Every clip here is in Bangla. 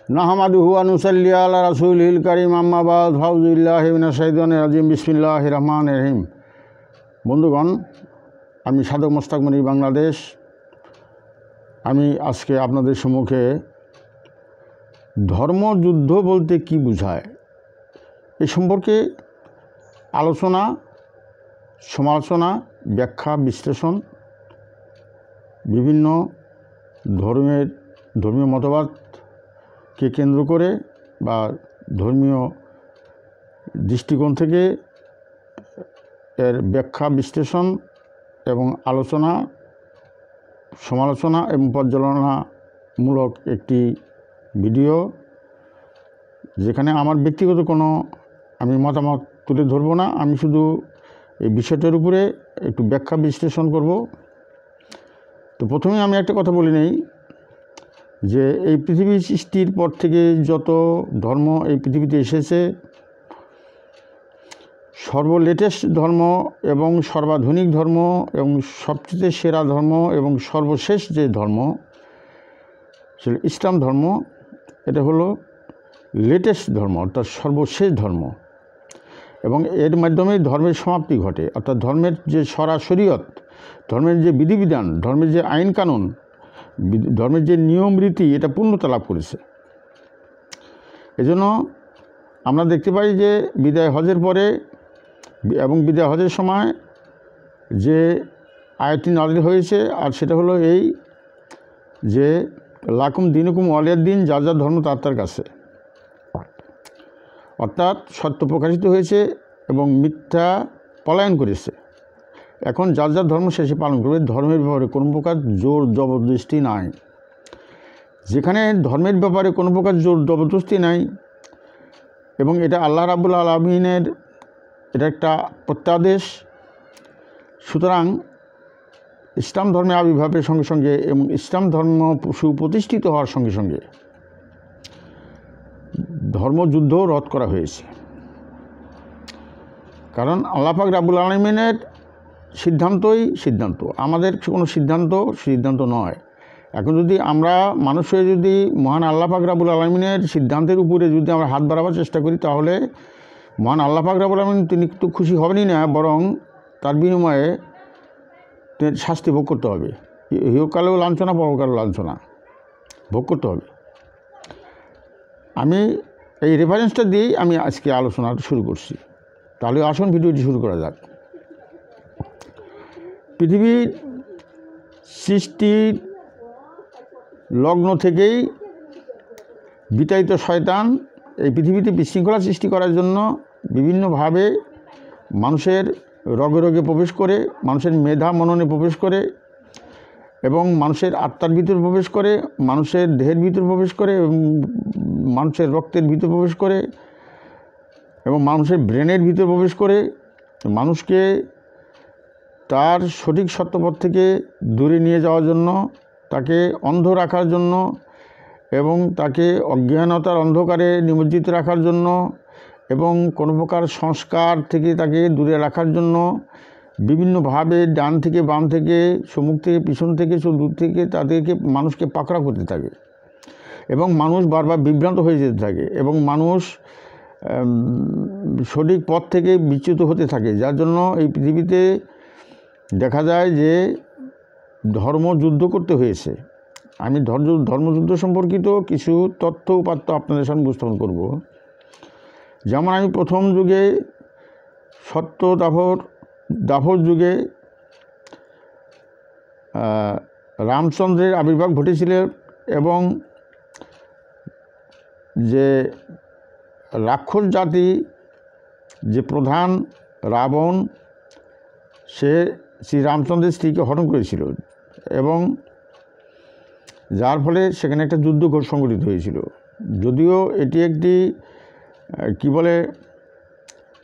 নাহমাদুহু ওয়া নুসাল্লি আলা রাসূলিল কারীম আম্মা বা'দ আউযু বিল্লাহি মিনাশ শাইতানির রাজিম বিসমিল্লাহির রহমানির রহিম। বন্ধুগণ, আমি সাধক মোস্তাক মনির বাংলাদেশ। আমি আজকে আপনাদের সম্মুখে ধর্মযুদ্ধ বলতে কি বোঝায় এ সম্পর্কে আলোচনা, সমালোচনা, ব্যাখ্যা, বিশ্লেষণ, বিভিন্ন ধর্মীয় মতবাদকে কেন্দ্র করে বা ধর্মীয় দৃষ্টিকোণ থেকে এর ব্যাখ্যা, বিশ্লেষণ এবং আলোচনা, সমালোচনা এবং পর্যালোচনামূলক একটি ভিডিও, যেখানে আমার ব্যক্তিগত কোনো আমি মতামত তুলে ধরব না। আমি শুধু এই বিষয়টার উপরে একটু ব্যাখ্যা বিশ্লেষণ করব। তো প্রথমে আমি একটা কথা বলে নেই যে এই পৃথিবী সৃষ্টির পর থেকে যত ধর্ম এই পৃথিবীতে এসেছে, সর্বলেটেস্ট ধর্ম এবং সর্বাধুনিক ধর্ম এবং সবচেয়ে সেরা ধর্ম এবং সর্বশেষ যে ধর্ম সেটা ইসলাম ধর্ম। এটা হলো লেটেস্ট ধর্ম, অর্থাৎ সর্বশেষ ধর্ম, এবং এর মাধ্যমে ধর্মের সমাপ্তি ঘটে। অর্থাৎ ধর্মের যে শরিয়ত, ধর্মের যে বিধিবিধান, ধর্মের যে আইন কানুন, ধর্মের যে নিয়ম রীতি, এটা পূর্ণতা লাভ করেছে। এজন্য আমরা দেখতে পাই যে বিদায় হজের পরে এবং বিদায় হজের সময় যে আয়াতটি নাযিল হয়েছে, আর সেটা হলো এই যে লাকুম দিনুকুম ওয়ালিয়াদ দিন, যার যার ধর্ম তার তার কাছে। অর্থাৎ সত্য প্রকাশিত হয়েছে এবং মিথ্যা পলায়ন করেছে। এখন যার যার ধর্ম শেষে পালন করবে। ধর্মের ব্যাপারে কোনো প্রকার জোর জবরদস্তি নাই। যেখানে ধর্মের ব্যাপারে কোনো প্রকার জোর জবরদস্তি নাই এবং এটা আল্লাহ রাব্বুল আলামিনের এটা একটা প্রত্যাদেশ, সুতরাং ইসলাম ধর্মের আবির্ভাবের সঙ্গে সঙ্গে এবং ইসলাম ধর্ম সুপ্রতিষ্ঠিত হওয়ার সঙ্গে সঙ্গে ধর্মযুদ্ধ রদ করা হয়েছে। কারণ আল্লাহ পাক রাব্বুল আলামিনের সিদ্ধান্তই সিদ্ধান্ত, আমাদের কোনো সিদ্ধান্ত নয়। এখন যদি আমরা মানুষ হয়ে যদি মহান আল্লাহ পাক রাব্বুল আলামিনের সিদ্ধান্তের উপরে যদি আমরা হাত বাড়াবার চেষ্টা করি, তাহলে মহান আল্লাহ পাক রাব্বুল আলামিন তিনি তো খুশি হবেনই না, বরং তার বিনিময়ে শাস্তি ভোগ করতে হবে। ইহকালেও লাঞ্ছনা, পরকালেও লাঞ্ছনা ভোগ করতে হবে। আমি এই রেফারেন্সটা দিয়েই আমি আজকে আলোচনা শুরু করছি। তাহলে আসুন ভিডিওটি শুরু করা যাক। পৃথিবীর সৃষ্টির লগ্ন থেকেই বিতাড়িত শয়তান এই পৃথিবীতে বিশৃঙ্খলা সৃষ্টি করার জন্য বিভিন্নভাবে মানুষের রগে রগে প্রবেশ করে, মানুষের মেধা মননে প্রবেশ করে এবং মানুষের আত্মার ভিতর প্রবেশ করে, মানুষের দেহের ভিতর প্রবেশ করে এবং মানুষের রক্তের ভিতর প্রবেশ করে এবং মানুষের ব্রেনের ভিতর প্রবেশ করে, মানুষকে তার সঠিক সত্যপথ থেকে দূরে নিয়ে যাওয়ার জন্য, তাকে অন্ধ রাখার জন্য এবং তাকে অজ্ঞানতার অন্ধকারে নিমজ্জিত রাখার জন্য এবং কোনো প্রকার সংস্কার থেকে তাকে দূরে রাখার জন্য বিভিন্নভাবে ডান থেকে বাম থেকে, সম্মুখ থেকে পিছন থেকে, দূর থেকে তাদেরকে মানুষকে পাকড়াও করতে থাকে এবং মানুষ বারবার বিভ্রান্ত হয়ে যেতে থাকে এবং মানুষ সঠিক পথ থেকে বিচ্যুত হতে থাকে। যার জন্য এই পৃথিবীতে দেখা যায় যে ধর্মযুদ্ধ করতে হয়েছে। আমি ধর্মযুদ্ধ সম্পর্কিত কিছু তথ্য উপাত্ত আপনাদের সামনে উপস্থাপন করব। যেমন আমি প্রথম যুগে সত্য দাভর যুগে রামচন্দ্রের আবির্ভাব ঘটেছিল এবং যে রাক্ষস জাতি, যে প্রধান রাবণ, সে শ্রী রামচন্দ্রের স্ত্রীকে হরণ করেছিল এবং যার ফলে সেখানে একটা যুদ্ধ সংঘটিত হয়েছিল। যদিও এটি একটি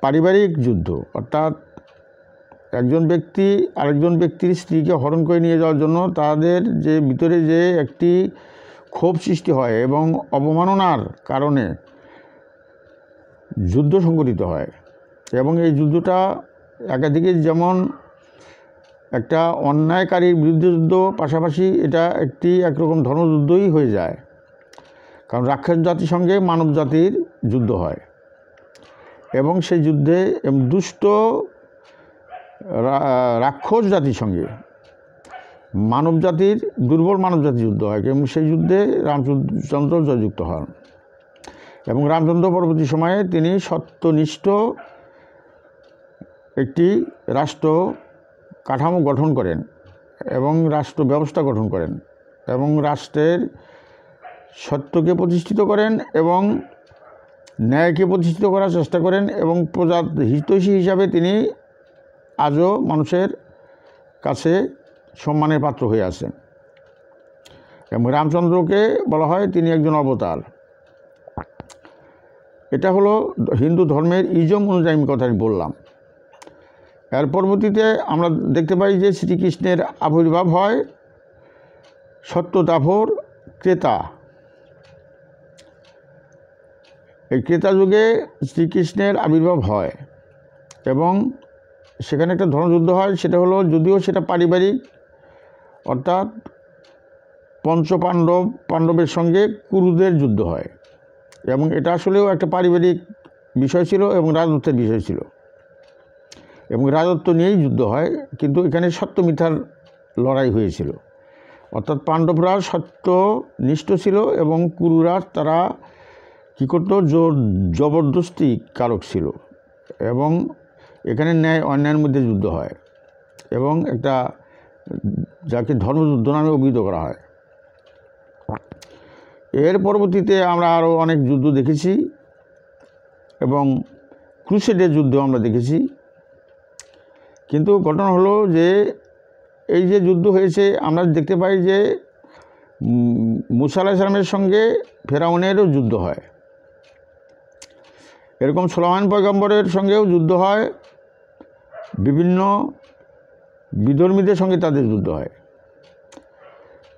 পারিবারিক যুদ্ধ, অর্থাৎ একজন ব্যক্তি আরেকজন ব্যক্তির স্ত্রীকে হরণ করে নিয়ে যাওয়ার জন্য তাদের যে ভিতরে যে একটি ক্ষোভ সৃষ্টি হয় এবং অবমাননার কারণে যুদ্ধ সংঘটিত হয় এবং এই যুদ্ধটা একাদিকে যেমন একটা অন্যায়কারীর বিরুদ্ধে যুদ্ধ, পাশাপাশি এটা একরকম ধর্মযুদ্ধই হয়ে যায়। কারণ রাক্ষস জাতির সঙ্গে মানব জাতির যুদ্ধ হয় এবং সেই যুদ্ধে দুষ্ট রাক্ষস জাতির সঙ্গে মানব জাতির দুর্বল মানব জাতির যুদ্ধ হয় এবং সেই যুদ্ধে রামচন্দ্র জয়যুক্ত হন এবং রামচন্দ্র পরবর্তী সময়ে তিনি সত্যনিষ্ঠ একটি রাষ্ট্র কাঠামো গঠন করেন এবং রাষ্ট্র ব্যবস্থা গঠন করেন এবং রাষ্ট্রের সত্যকে প্রতিষ্ঠিত করেন এবং ন্যায়কে প্রতিষ্ঠিত করার চেষ্টা করেন এবং প্রজার হিতৈষী হিসাবে তিনি আজও মানুষের কাছে সম্মানের পাত্র হয়ে আছেন এবং রামচন্দ্রকে বলা হয় তিনি একজন অবতার। এটা হলো হিন্দু ধর্মের ইজম অনুযায়ী কথাটি বললাম। এর পরবর্তীতে আমরা দেখতে পাই যে শ্রীকৃষ্ণের আবির্ভাব হয় সত্য দাভর ক্রেতা। এই ক্রেতা যুগে শ্রীকৃষ্ণের আবির্ভাব হয় এবং সেখানে একটা ধর্মযুদ্ধ হয়। সেটা হলো, যদিও সেটা পারিবারিক, অর্থাৎ পাণ্ডবের সঙ্গে কুরুদের যুদ্ধ হয় এবং এটা আসলেও একটা পারিবারিক বিষয় ছিল এবং রাজত্বের বিষয় ছিল এবং রাজত্ব নিয়েই যুদ্ধ হয়, কিন্তু এখানে সত্য মিথ্যার লড়াই হয়েছিল। অর্থাৎ পাণ্ডবরা সত্যনিষ্ঠ ছিল এবং কুরুরা তারা কী করতো, জবরদস্তি কারক ছিল এবং এখানে ন্যায় অন্যায়ের মধ্যে যুদ্ধ হয় এবং একটা যাকে ধর্মযুদ্ধ নামে অভিহিত করা হয়। এর পরবর্তীতে আমরা আরও অনেক যুদ্ধ দেখেছি এবং ক্রুসেডের যুদ্ধ আমরা দেখেছি। কিন্তু ঘটনা হলো যে এই যে যুদ্ধ হয়েছে আমরা দেখতে পাই যে মুসা আলাইহিস সালামের সঙ্গে ফেরাউনেরও যুদ্ধ হয়, এরকম সুলাইমান পয়গম্বরের সঙ্গেও যুদ্ধ হয়, বিভিন্ন বিধর্মীদের সঙ্গে তাদের যুদ্ধ হয়।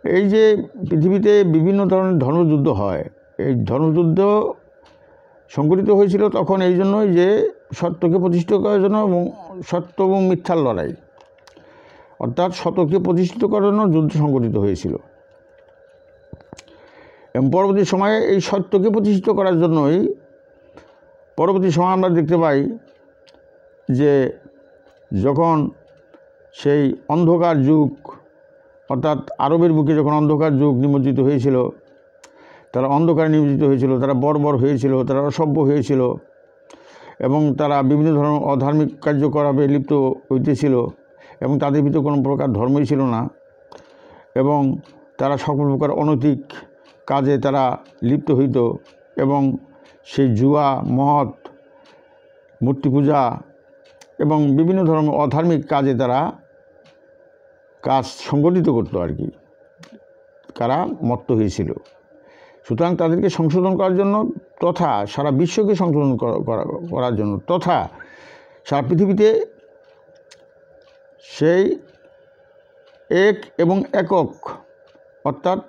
এই যে পৃথিবীতে বিভিন্ন ধরনের ধর্মযুদ্ধ হয়, এই ধর্মযুদ্ধ সংঘটিত হয়েছিল তখন এই জন্যই যে সত্যকে প্রতিষ্ঠিত করার জন্য এবং সত্য এবং মিথ্যার লড়াই, অর্থাৎ সত্যকে প্রতিষ্ঠিত করার জন্য যুদ্ধ সংঘটিত হয়েছিল। এবং পরবর্তী সময়ে এই সত্যকে প্রতিষ্ঠিত করার জন্যই পরবর্তী সময় আমরা দেখতে পাই যে যখন সেই অন্ধকার যুগ, অর্থাৎ আরবের বুকে যখন অন্ধকার যুগ নিমজ্জিত হয়েছিল, তারা অন্ধকারে নিমজ্জিত হয়েছিল, তারা বর্বর হয়েছিল, তারা অসভ্য হয়েছিল এবং তারা বিভিন্ন ধরনের অধার্মিক কার্যকলাপে লিপ্ত হইতেছিল এবং তাদের ভিতরে কোনো প্রকার ধর্মই ছিল না এবং তারা সকল প্রকার অনৈতিক কাজে তারা লিপ্ত হইত এবং সেই জুয়া, মদ, মূর্তি পূজা এবং বিভিন্ন ধরনের অধার্মিক কাজে তারা কাজ সংগঠিত করতো আর কি, তারা মত্ত হয়েছিল। সুতরাং তাদেরকে সংশোধন করার জন্য তথা সারা বিশ্বকে সংশোধন করার জন্য তথা সারা পৃথিবীতে সেই এক এবং একক, অর্থাৎ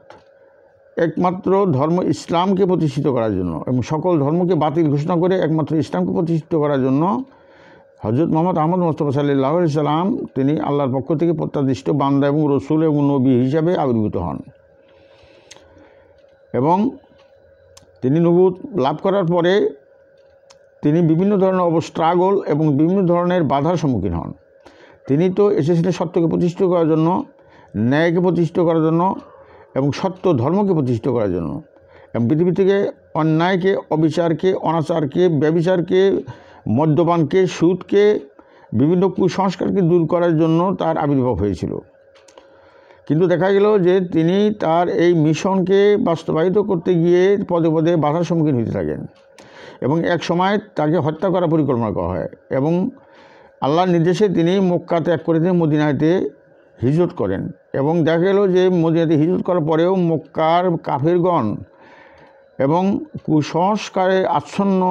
একমাত্র ধর্ম ইসলামকে প্রতিষ্ঠিত করার জন্য এবং সকল ধর্মকে বাতিল ঘোষণা করে একমাত্র ইসলামকে প্রতিষ্ঠিত করার জন্য হযরত মুহাম্মদ আহমদ মুস্তাফা সাল্লাল্লাহু আলাইহি সাল্লাম তিনি আল্লাহর পক্ষ থেকে প্রত্যাদিষ্ট বান্দা এবং রসুল এবং নবী হিসাবে আবির্ভূত হন এবং তিনি নবুয়ত লাভ করার পরে তিনি বিভিন্ন ধরনের স্ট্রাগল এবং বিভিন্ন ধরনের বাধার সম্মুখীন হন। তিনি তো এসেছিলেন সত্যকে প্রতিষ্ঠিত করার জন্য, ন্যায়কে প্রতিষ্ঠিত করার জন্য এবং সত্য ধর্মকে প্রতিষ্ঠিত করার জন্য এবং পৃথিবী থেকে অন্যায়কে, অবিচারকে, অনাচারকে, ব্যভিচারকে, মদ্যপানকে, সুদকে, বিভিন্ন কুসংস্কারকে দূর করার জন্য তার আবির্ভাব হয়েছিল। কিন্তু দেখা গেল যে তিনি তার এই মিশনকে বাস্তবায়িত করতে গিয়ে পদে পদে বাধার সম্মুখীন হতে থাকেন এবং এক সময় তাকে হত্যা করার পরিকল্পনা করা হয় এবং আল্লাহর নির্দেশে তিনি মক্কা ত্যাগ করে দিয়ে মদিনাতে হিজরত করেন এবং দেখা গেল যে মদিনাতে হিজরত করার পরেও মক্কার কাফেরগণ এবং কুসংস্কারে আচ্ছন্ন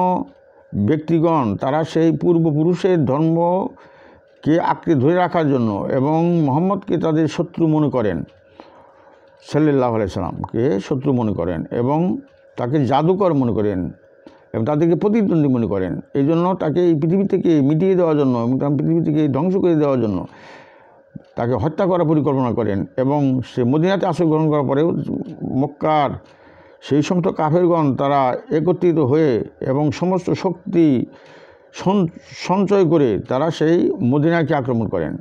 ব্যক্তিগণ তারা সেই পূর্বপুরুষের ধর্মকে আঁকড়ে ধরে রাখার জন্য এবং মুহাম্মদকে তাদের শত্রু মনে করেন, সাল্লাল্লাহু আলাইহি সাল্লামকে শত্রু মনে করেন এবং তাকে জাদুকর মনে করেন এবং তাদেরকে প্রতিদ্বন্দ্বী মনে করেন। এই জন্য তাকে এই পৃথিবী থেকে মিটিয়ে দেওয়ার জন্য এবং তার পৃথিবী থেকে ধ্বংস করে দেওয়ার জন্য তাকে হত্যা করার পরিকল্পনা করেন এবং সে মদিনাতে আশ্রয় গ্রহণ করার পরেও মক্কার সেই সমস্ত কাফেরগণ তারা একত্রিত হয়ে এবং সমস্ত শক্তি সঞ্চয় করে তারা সেই মদিনাকে আক্রমণ করেন।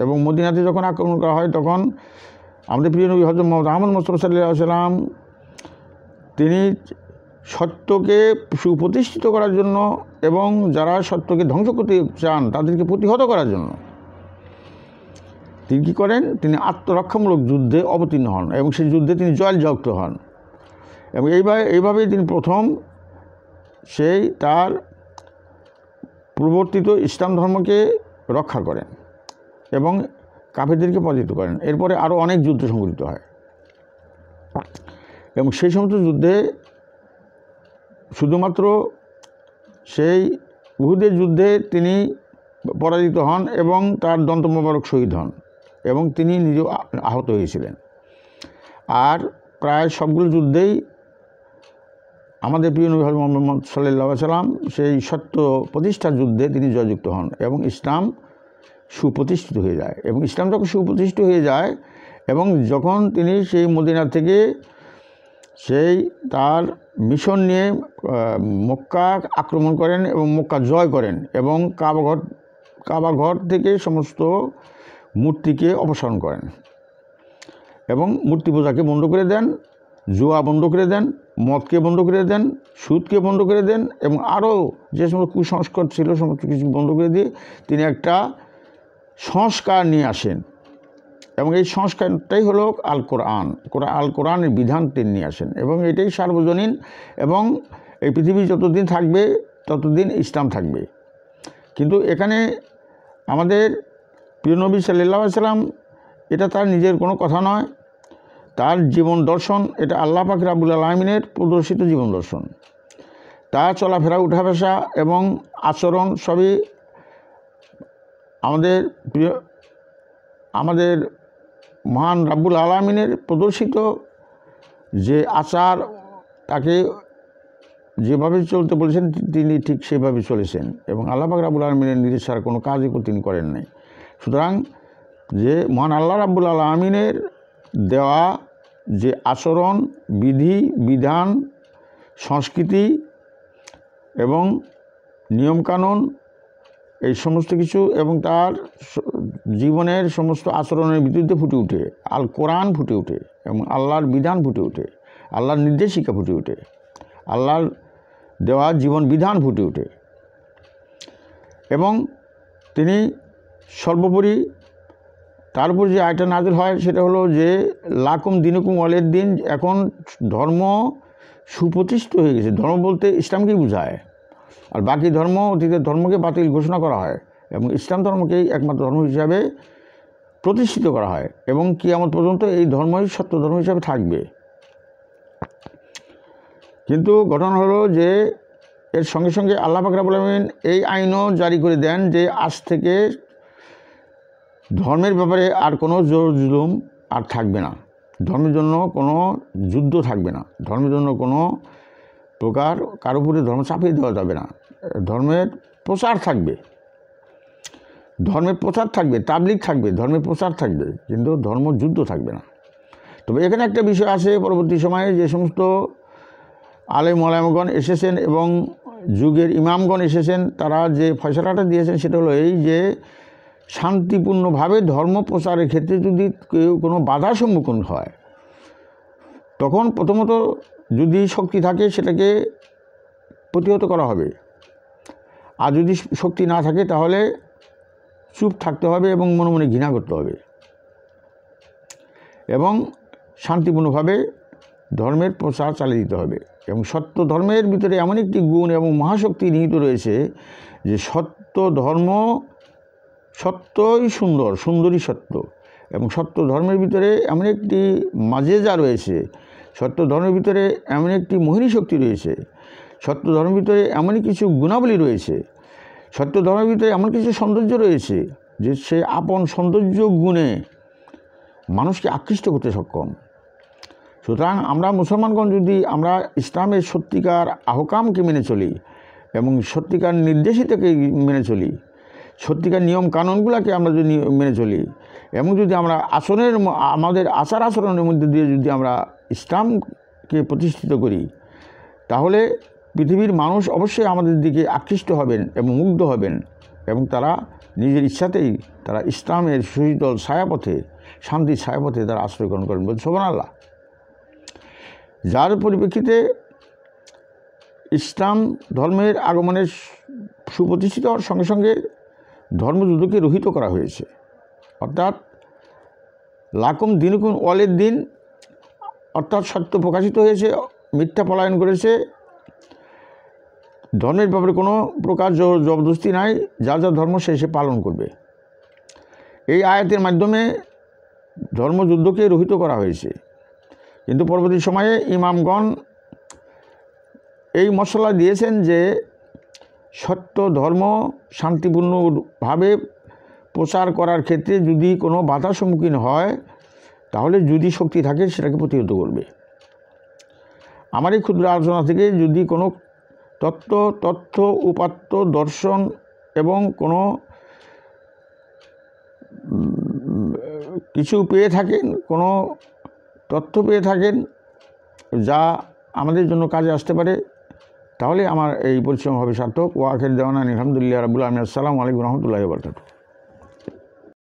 এবং মদিনাতে যখন আক্রমণ করা হয় তখন আমাদের প্রিয় নবী হযরত মুহাম্মদ আহমদ মুস্তাফা সাল্লাল্লাহু আলাইহি ওয়াসাল্লাম তিনি সত্যকে সুপ্রতিষ্ঠিত করার জন্য এবং যারা সত্যকে ধ্বংস করতে চান তাদেরকে প্রতিহত করার জন্য তিনি কী করেন, তিনি আত্মরক্ষামূলক যুদ্ধে অবতীর্ণ হন এবং সেই যুদ্ধে তিনি জয়যুক্ত হন। এবং এইভাবেই তিনি প্রথম সেই তার প্রবর্তিত ইসলাম ধর্মকে রক্ষা করেন এবং কাফেরদেরকে পরাজিত করেন। এরপরে আরও অনেক যুদ্ধ সংঘটিত হয় এবং সেই সমস্ত যুদ্ধে শুধুমাত্র সেই উহুদের যুদ্ধে তিনি পরাজিত হন এবং তার দন্ত মোবারক শহীদ হন এবং তিনি নিজেও আহত হয়েছিলেন। আর প্রায় সবগুলো যুদ্ধেই আমাদের প্রিয় নবী হযরত মুহাম্মদ সাল্লাল্লাহু আলাইহি ওয়াসাল্লাম সেই সত্য প্রতিষ্ঠার যুদ্ধে তিনি জয়যুক্ত হন এবং ইসলাম সুপ্রতিষ্ঠিত হয়ে যায়। এবং ইসলাম যখন সুপ্রতিষ্ঠিত হয়ে যায় এবং যখন তিনি সেই মদিনা থেকে সেই তার মিশন নিয়ে মক্কা আক্রমণ করেন এবং মক্কা জয় করেন এবং কাবাঘর থেকে সমস্ত মূর্তিকে অপসারণ করেন এবং মূর্তি পূজাকে বন্ধ করে দেন, জুয়া বন্ধ করে দেন, মদকে বন্ধ করে দেন, সুদকে বন্ধ করে দেন এবং আরও যে সমস্ত কুসংস্কার ছিল সমস্ত কিছু বন্ধ করে দিয়ে তিনি একটা সংস্কার নিয়ে আসেন এবং এই সংস্কারটাই হলো আল কোরআনের বিধান তিনি নিয়ে আসেন এবং এটাই সার্বজনীন এবং এই পৃথিবী যতদিন থাকবে ততদিন ইসলাম থাকবে। কিন্তু এখানে আমাদের প্রিয় নবী সাল্লাল্লাহু আলাইহি ওয়াসাল্লাম এটা তার নিজের কোনো কথা নয়, তার জীবন দর্শন, এটা আল্লাহ পাক রাব্বুল আলামিনের প্রদর্শিত জীবন দর্শন। তার চলাফেরা উঠা বসা এবং আচরণ সবই আমাদের মহান রাব্বুল আলামিনের প্রদর্শিত যে আচার, তাকে যেভাবে চলতে বলেছেন তিনি ঠিক সেভাবে চলেছেন এবং আল্লাহ পাক রাব্বুল আলামিনের নির্দেশ ছাড়া কোনো কাজই তিনি করেন নাই। সুতরাং যে মহান আল্লাহ রাব্বুল আলামিনের দেওয়া যে আচরণ, বিধি বিধান, সংস্কৃতি এবং নিয়মকানুন এই সমস্ত কিছু এবং তার জীবনের সমস্ত আচরণের বিরুদ্ধে ফুটে ওঠে আল কোরআন ফুটে ওঠে এবং আল্লাহর বিধান ফুটে ওঠে, আল্লাহর নির্দেশিকা ফুটে ওঠে, আল্লাহর দেওয়া জীবন বিধান ফুটে ওঠে এবং তিনি সর্বোপরি তার উপর যে আয়াতটা নাযিল হয় সেটা হলো যে লাকুম দিনুকুম ওয়ালিদ দিন। এখন ধর্ম সুপ্রতিষ্ঠিত হয়ে গেছে। ধর্ম বলতে ইসলামকেই বোঝায়, আর বাকি ধর্ম অতীতের ধর্মকে বাতিল ঘোষণা করা হয় এবং ইসলাম ধর্মকেই একমাত্র ধর্ম হিসাবে প্রতিষ্ঠিত করা হয় এবং কিয়ামত পর্যন্ত এই ধর্মই সত্য ধর্ম হিসাবে থাকবে। কিন্তু ঘটনা হলো যে এর সঙ্গে সঙ্গে আল্লাহ পাক রব্বুল আলামিন এই আইনও জারি করে দেন যে আজ থেকে ধর্মের ব্যাপারে আর কোনো জোর জুলুম আর থাকবে না, ধর্মের জন্য কোনো যুদ্ধ থাকবে না, ধর্মের জন্য কোনো প্রকার কারো উপরে ধর্ম চাপিয়ে দেওয়া যাবে না। ধর্মের প্রচার থাকবে, ধর্মের প্রচার থাকবে, তাবলিগ থাকবে, ধর্মের প্রচার থাকবে, কিন্তু ধর্মযুদ্ধ থাকবে না। তবে এখানে একটা বিষয় আছে, পরবর্তী সময়ে যে সমস্ত আলেম ওলামাগণ এসেছেন এবং যুগের ইমামগণ এসেছেন তারা যে ফয়সালাটা দিয়েছেন সেটা হলো এই যে শান্তিপূর্ণভাবে ধর্ম প্রচারের ক্ষেত্রে যদি কেউ কোনো বাধার সম্মুখীন হয় তখন প্রথমত যদি শক্তি থাকে সেটাকে প্রতিহত করা হবে, আর যদি শক্তি না থাকে তাহলে চুপ থাকতে হবে এবং মনে মনে ঘৃণা করতে হবে এবং শান্তিপূর্ণভাবে ধর্মের প্রচার চালিয়ে দিতে হবে। এবং সত্য ধর্মের ভিতরে এমন একটি গুণ এবং মহাশক্তি নিহিত রয়েছে যে সত্য ধর্ম সত্যই সুন্দর, সুন্দরই সত্য, এবং সত্য ধর্মের ভিতরে এমন একটি মাজেজা রয়েছে, সত্য ধর্মের ভিতরে এমন একটি মোহিনী শক্তি রয়েছে, সত্য ধর্মের ভিতরে এমনই কিছু গুণাবলী রয়েছে, সত্য ধর্মের ভিতরে এমন কিছু সৌন্দর্য রয়েছে যে সে আপন সৌন্দর্য গুণে মানুষকে আকৃষ্ট করতে সক্ষম। সুতরাং আমরা মুসলমানগণ যদি আমরা ইসলামের সত্যিকার আহকামকে মেনে চলি এবং সত্যিকার নির্দেশিতাকে মেনে চলি, সত্যিকার নিয়ম কানুনগুলোকে আমরা যদি মেনে চলি এবং যদি আমরা আমাদের আচার আচরণের মধ্যে দিয়ে যদি আমরা ইসলাম ধর্মকে প্রতিষ্ঠিত করি, তাহলে পৃথিবীর মানুষ অবশ্যই আমাদের দিকে আকৃষ্ট হবেন এবং মুগ্ধ হবেন, এবং তারা নিজের ইচ্ছাতেই তারা ইসলামের শীতল ছায়াপথে, শান্তির ছায়াপথে তারা আশ্রয় গ্রহণ করবেন। বলুন সুবহানাল্লাহ। যার পরিপ্রেক্ষিতে ইসলাম ধর্মের আগমনের সুপ্রতিষ্ঠিত হওয়ার সঙ্গে সঙ্গে ধর্মযুদ্ধকে রহিত করা হয়েছে। অর্থাৎ লাকুম দিনুকুম ওয়ালিদ দিন, অর্থাৎ সত্য প্রকাশিত হয়েছে, মিথ্যা পলায়ন করেছে। ধর্মের ব্যাপারে কোনো প্রকার জবরদস্তি নাই, যা যা ধর্ম সে পালন করবে। এই আয়াতের মাধ্যমে ধর্মযুদ্ধকে রহিত করা হয়েছে। কিন্তু পরবর্তী সময়ে ইমামগণ এই মশলা দিয়েছেন যে সত্য ধর্ম শান্তিপূর্ণভাবে প্রচার করার ক্ষেত্রে যদি কোনো বাধার সম্মুখীন হয়, তাহলে যদি শক্তি থাকে সেটাকে প্রতিহত করবে। আমার এই ক্ষুদ্র আলোচনা থেকে যদি কোনো তথ্য উপাত্ত দর্শন এবং কোনো কিছু পেয়ে থাকেন, কোনো তথ্য পেয়ে থাকেন যা আমাদের জন্য কাজে আসতে পারে, তাহলে আমার এই পরিশ্রম হবে সার্থক। ওয়া আখির দাওয়ানা আলহামদুলিল্লাহি রাব্বিল আলামিন। আসসালামু আলাইকুম ওয়া রাহমাতুল্লাহি ওয়া বারাকাতুহু।